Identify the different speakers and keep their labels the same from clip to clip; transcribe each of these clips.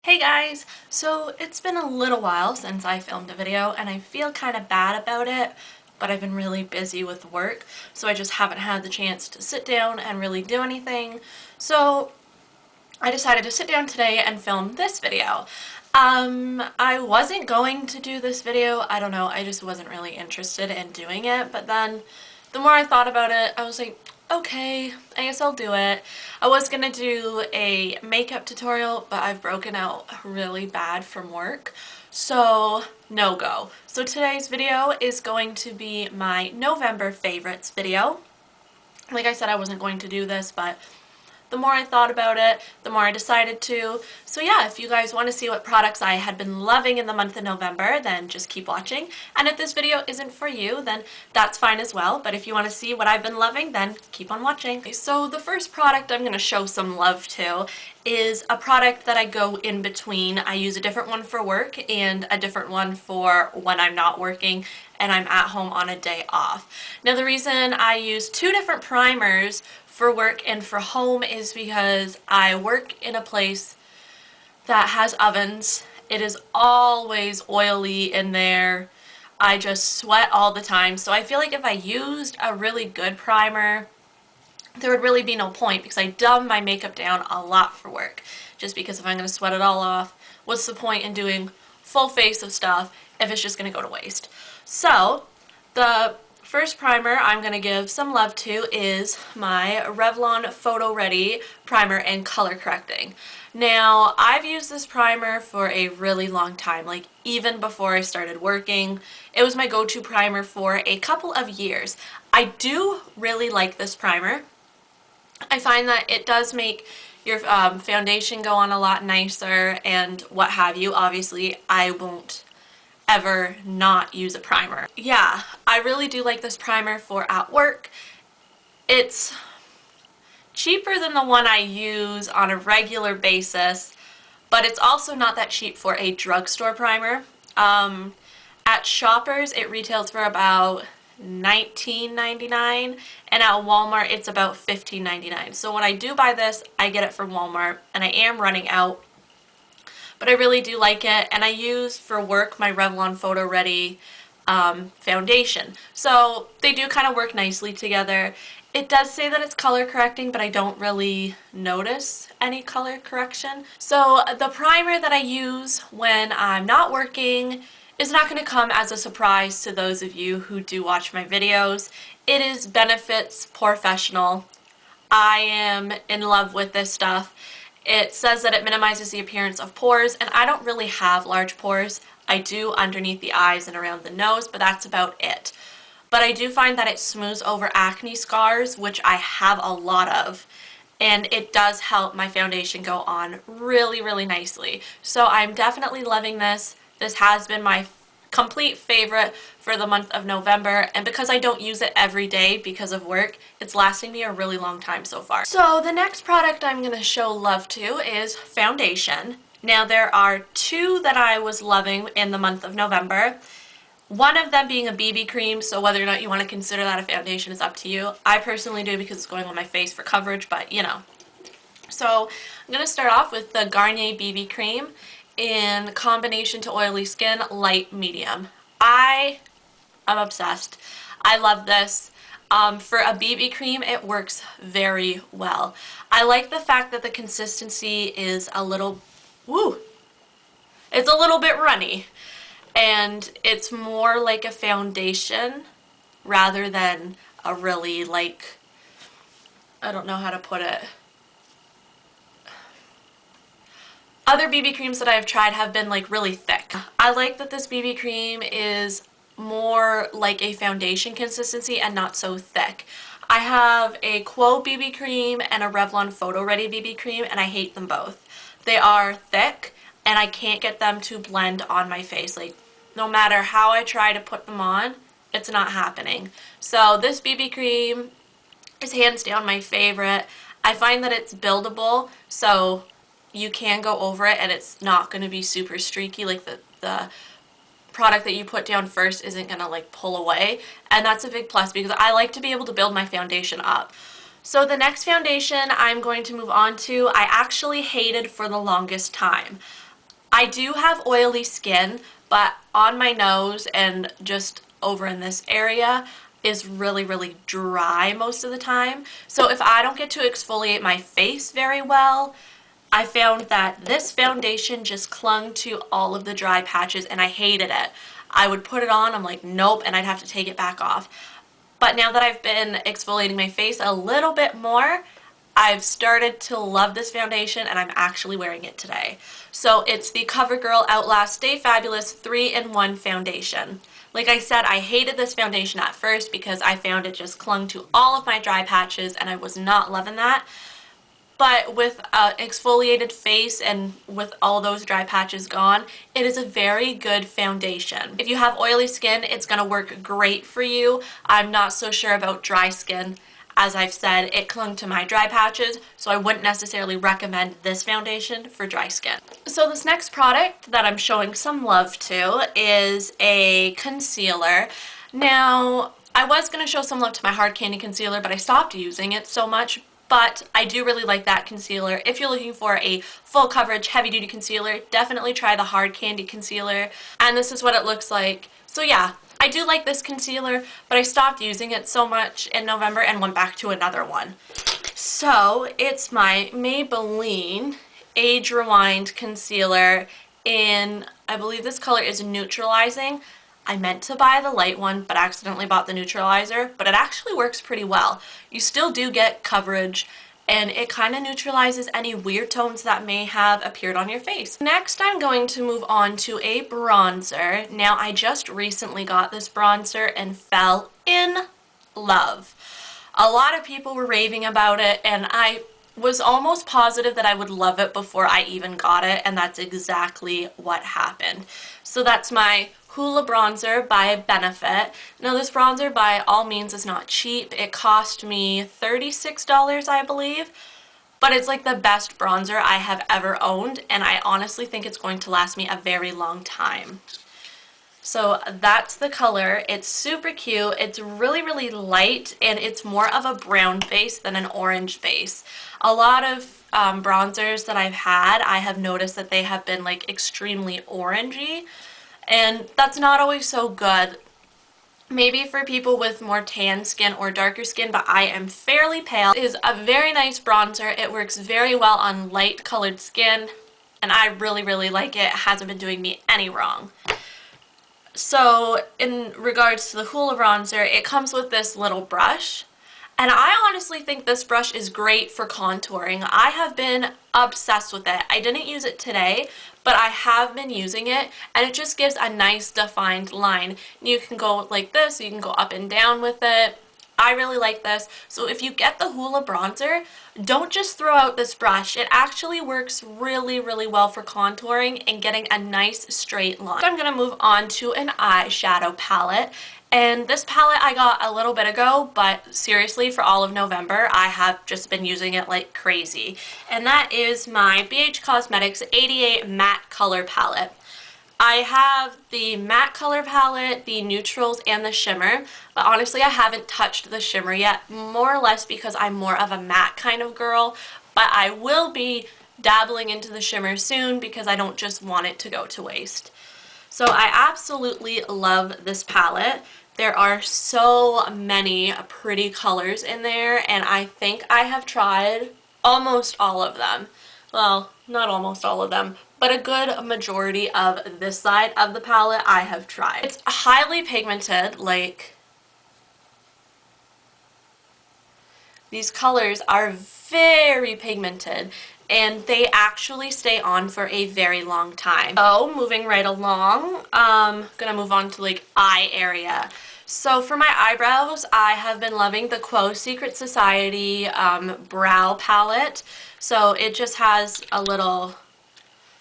Speaker 1: Hey guys! So it's been a little while since I filmed a video and I feel kind of bad about it, but I've been really busy with work, so I just haven't had the chance to sit down and really do anything. So I decided to sit down today and film this video. I wasn't going to do this video, I don't know, I just wasn't really interested in doing it, but then the more I thought about it, I was like, okay, I guess I'll do it. I was gonna do a makeup tutorial, but I've broken out really bad from work, so no go. So today's video is going to be my November favorites video. Like I said, I wasn't going to do this, but the more I thought about it, the more I decided to. So yeah, if you guys want to see what products I had been loving in the month of November, then just keep watching. And if this video isn't for you, then that's fine as well. But if you want to see what I've been loving, then keep on watching. So the first product I'm going to show some love to is a product that I go in between. I use a different one for work and a different one for when I'm not working and I'm at home on a day off. Now the reason I use two different primers for work and for home is because I work in a place that has ovens. It is always oily in there. I just sweat all the time. So I feel like if I used a really good primer, there would really be no point because I dumb my makeup down a lot for work. Just because if I'm going to sweat it all off, what's the point in doing full face of stuff if it's just going to go to waste? So the first primer I'm going to give some love to is my Revlon Photo Ready Primer and Color Correcting. Now, I've used this primer for a really long time, like even before I started working. It was my go-to primer for a couple of years. I do really like this primer. I find that it does make your foundation go on a lot nicer and what have you. Obviously, I won't ever not use a primer. Yeah, I really do like this primer for at work. It's cheaper than the one I use on a regular basis, but it's also not that cheap for a drugstore primer. At Shoppers, it retails for about $19.99, and at Walmart it's about $15.99. So when I do buy this, I get it from Walmart, and I am running out. But I really do like it, and I use for work my Revlon Photo Ready foundation. So they do kind of work nicely together. It does say that it's color correcting, but I don't really notice any color correction. So the primer that I use when I'm not working is not going to come as a surprise to those of you who do watch my videos. It is Benefit's Professional. I am in love with this stuff. It says that it minimizes the appearance of pores, and I don't really have large pores. I do underneath the eyes and around the nose, but that's about it. But I do find that it smooths over acne scars, which I have a lot of, and it does help my foundation go on really, really nicely. So I'm definitely loving this. This has been my complete favorite for the month of November, and because I don't use it every day because of work, it's lasting me a really long time so far. So the next product I'm going to show love to is foundation. Now there are two that I was loving in the month of November. One of them being a BB cream, so whether or not you want to consider that a foundation is up to you. I personally do because it's going on my face for coverage, but you know. So I'm going to start off with the Garnier BB cream in combination to oily skin, light medium. I am obsessed. I love this. For a BB cream, it works very well. I like the fact that the consistency is a little, it's a little bit runny, and it's more like a foundation rather than a really, like, I don't know how to put it. Other BB creams that I've tried have been like really thick. I like that this BB cream is more like a foundation consistency and not so thick. I have a Quo BB cream and a Revlon Photo Ready BB cream, and I hate them both. They are thick and I can't get them to blend on my face. Like, no matter how I try to put them on, it's not happening. So this BB cream is hands down my favorite. I find that it's buildable, so you can go over it and it's not going to be super streaky. Like the product that you put down first isn't going to like pull away, and that's a big plus because I like to be able to build my foundation up. So the next foundation I'm going to move on to, I actually hated for the longest time. I do have oily skin, but on my nose and just over in this area is really, really dry most of the time. So if I don't get to exfoliate my face very well, I found that this foundation just clung to all of the dry patches and I hated it. I would put it on, I'm like, nope, and I'd have to take it back off. But now that I've been exfoliating my face a little bit more, I've started to love this foundation and I'm actually wearing it today. So it's the CoverGirl Outlast Stay Fabulous 3-in-1 foundation. Like I said, I hated this foundation at first because I found it just clung to all of my dry patches and I was not loving that. But with an exfoliated face and with all those dry patches gone, it is a very good foundation. If you have oily skin, it's going to work great for you. I'm not so sure about dry skin. As I've said, it clung to my dry patches, so I wouldn't necessarily recommend this foundation for dry skin. So this next product that I'm showing some love to is a concealer. Now, I was going to show some love to my Hard Candy concealer, but I stopped using it so much. But I do really like that concealer. If you're looking for a full coverage, heavy duty concealer, definitely try the Hard Candy concealer. And this is what it looks like. So yeah, I do like this concealer, but I stopped using it so much in November and went back to another one. So it's my Maybelline Age Rewind concealer in, I believe this color is Neutralizing. I meant to buy the light one, but accidentally bought the neutralizer, but it actually works pretty well. You still do get coverage, and it kind of neutralizes any weird tones that may have appeared on your face. Next, I'm going to move on to a bronzer. Now, I just recently got this bronzer and fell in love. A lot of people were raving about it, and I was almost positive that I would love it before I even got it, and that's exactly what happened. So that's my Hoola bronzer by Benefit. Now this bronzer by all means is not cheap. It cost me $36, I believe, but it's like the best bronzer I have ever owned, and I honestly think it's going to last me a very long time. So that's the color. It's super cute. It's really, really light, and it's more of a brown base than an orange base. A lot of bronzers that I've had, I have noticed that they have been like extremely orangey, and that's not always so good. Maybe for people with more tan skin or darker skin, but I am fairly pale. It is a very nice bronzer. It works very well on light colored skin, and I really, really like it. It hasn't been doing me any wrong. So in regards to the Hoola bronzer, it comes with this little brush. And I honestly think this brush is great for contouring. I have been obsessed with it. I didn't use it today, but I have been using it, and it just gives a nice defined line. You can go like this, you can go up and down with it. I really like this. So if you get the Hoola bronzer, don't just throw out this brush. It actually works really, really well for contouring and getting a nice straight line. So I'm going to move on to an eyeshadow palette. And this palette I got a little bit ago, but seriously, for all of November, I have just been using it like crazy. And that is my BH Cosmetics 88 Matte Color Palette. I have the matte color palette, the neutrals, and the shimmer, but honestly I haven't touched the shimmer yet, more or less because I'm more of a matte kind of girl, but I will be dabbling into the shimmer soon because I don't just want it to go to waste. So I absolutely love this palette. There are so many pretty colors in there, and I think I have tried almost all of them. Well, not almost all of them, but a good majority of this side of the palette I have tried. It's highly pigmented, like these colors are very pigmented, and they actually stay on for a very long time. So moving right along, I'm gonna move on to like eye area. So for my eyebrows, I have been loving the Quo Secret Society brow palette. So it just has a little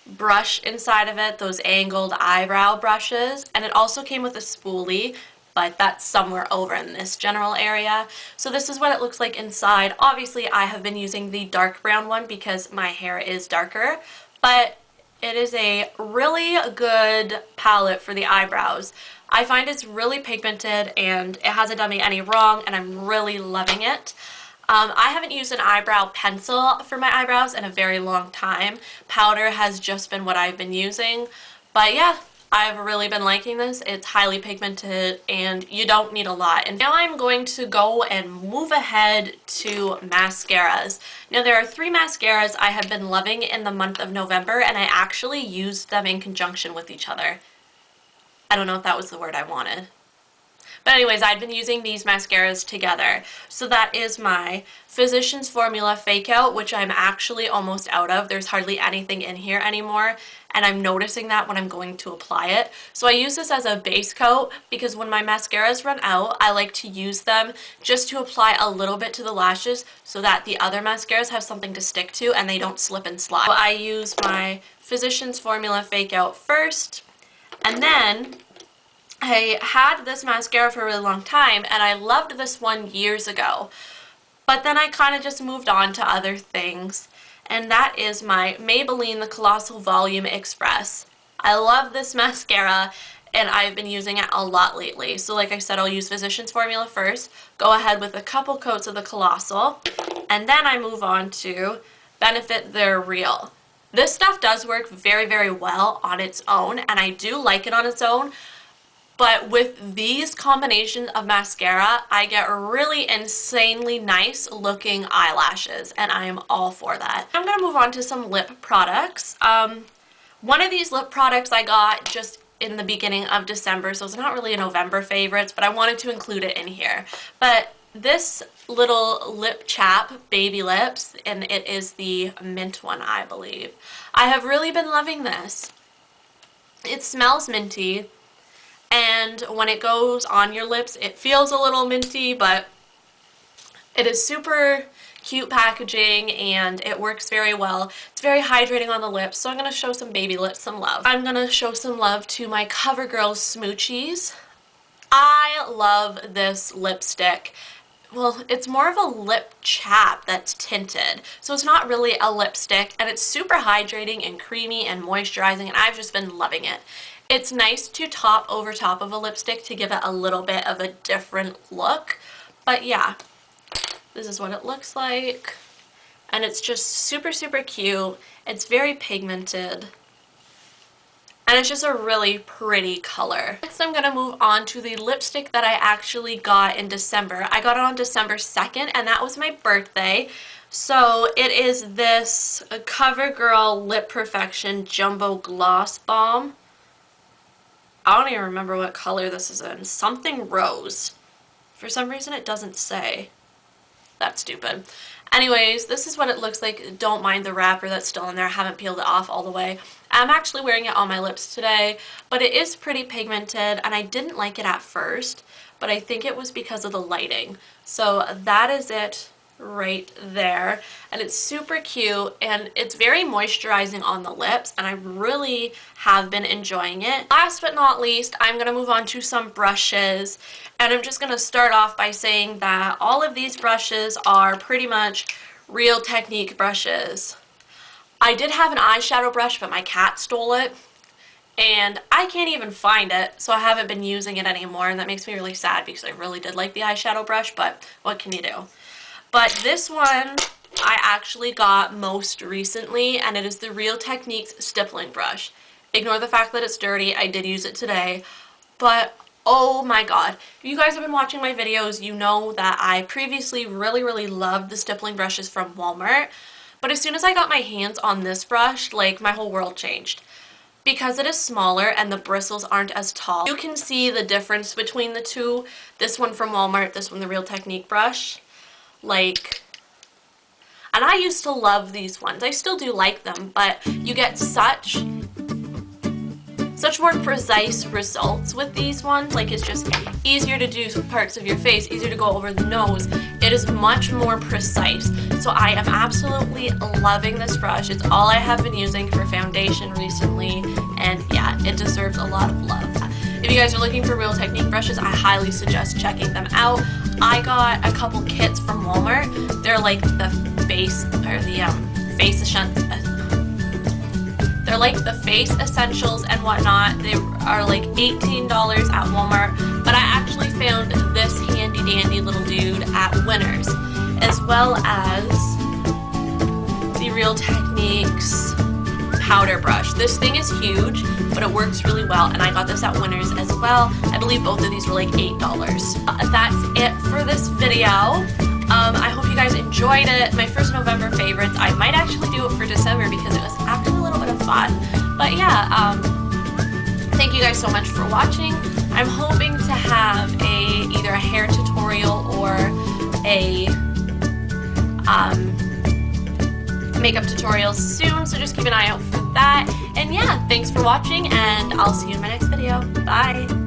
Speaker 1: brush inside of it, those angled eyebrow brushes, and it also came with a spoolie, but that's somewhere over in this general area. So this is what it looks like inside. Obviously I have been using the dark brown one because my hair is darker, but it is a really good palette for the eyebrows. I find it's really pigmented and it hasn't done me any wrong, and I'm really loving it. I haven't used an eyebrow pencil for my eyebrows in a very long time. Powder has just been what I've been using. But yeah, I've really been liking this. It's highly pigmented and you don't need a lot. And now I'm going to go and move ahead to mascaras. Now there are 3 mascaras I have been loving in the month of November, and I actually used them in conjunction with each other. I don't know if that was the word I wanted. But anyways, I've been using these mascaras together. So that is my Physicians Formula Fake Out, which I'm actually almost out of. There's hardly anything in here anymore, and I'm noticing that when I'm going to apply it. So I use this as a base coat because when my mascaras run out, I like to use them just to apply a little bit to the lashes so that the other mascaras have something to stick to and they don't slip and slide. So I use my Physicians Formula Fake Out first, and then I had this mascara for a really long time, and I loved this one years ago, but then I kind of just moved on to other things, and that is my Maybelline The Colossal Volume Express. I love this mascara, and I've been using it a lot lately. So like I said, I'll use Physicians Formula first, go ahead with a couple coats of the Colossal, and then I move on to Benefit They're Real. This stuff does work very, very well on its own, and I do like it on its own. But with these combinations of mascara, I get really insanely nice looking eyelashes, and I am all for that. I'm going to move on to some lip products. One of these lip products I got just in the beginning of December, so it's not really a November favorites, but I wanted to include it in here. But this little lip chap, Baby Lips, and it is the mint one, I believe. I have really been loving this. It smells minty. And when it goes on your lips, it feels a little minty, but it is super cute packaging and it works very well. It's very hydrating on the lips, so I'm going to show some Baby Lips some love. I'm going to show some love to my CoverGirl Smoochies. I love this lipstick. Well, it's more of a lip chap that's tinted, so it's not really a lipstick, and it's super hydrating and creamy and moisturizing, and I've just been loving it. It's nice to top over top of a lipstick to give it a little bit of a different look. But yeah, this is what it looks like. And it's just super, super cute. It's very pigmented. And it's just a really pretty color. Next, I'm going to move on to the lipstick that I actually got in December. I got it on December 2nd, and that was my birthday. So it is this CoverGirl Lip Perfection Jumbo Gloss Balm. I don't even remember what color this is in. Something rose. For some reason it doesn't say. That's stupid. Anyways, this is what it looks like. Don't mind the wrapper that's still in there. I haven't peeled it off all the way. I'm actually wearing it on my lips today, but it is pretty pigmented, and I didn't like it at first, but I think it was because of the lighting. So that is it right there, and it's super cute, and it's very moisturizing on the lips, and I really have been enjoying it. Last but not least, I'm going to move on to some brushes, and I'm just going to start off by saying that all of these brushes are pretty much Real Technique brushes. I did have an eyeshadow brush, but my cat stole it, and I can't even find it, so I haven't been using it anymore, and that makes me really sad because I really did like the eyeshadow brush, but what can you do? But this one I actually got most recently, and it is the Real Techniques stippling brush. Ignore the fact that it's dirty. I did use it today, but oh my god. If you guys have been watching my videos, you know that I previously really loved the stippling brushes from Walmart, but as soon as I got my hands on this brush, like, my whole world changed. Because it is smaller and the bristles aren't as tall, you can see the difference between the two. This one from Walmart, this one the Real Technique brush. Like, and I used to love these ones. I still do like them, but you get such more precise results with these ones. Like, it's just easier to do parts of your face, easier to go over the nose. It is much more precise. So I am absolutely loving this brush. It's all I have been using for foundation recently, and yeah, it deserves a lot of love. If you guys are looking for Real Technique brushes, I highly suggest checking them out. I got a couple kits from Walmart. They're like the face, or the face essentials. They're like the face essentials and whatnot. They are like $18 at Walmart, but I actually found this handy dandy little dude at Winners. as well as the Real Techniques powder brush. This thing is huge, but it works really well, and I got this at Winners as well. I believe both of these were like $8. That's it for this video. I hope you guys enjoyed it. My first November favorites. I might actually do it for December because it was actually a little bit of fun. But yeah, thank you guys so much for watching. I'm hoping to have either a hair tutorial or a makeup tutorial soon, so just keep an eye out for that. And yeah, thanks for watching, and I'll see you in my next video. Bye!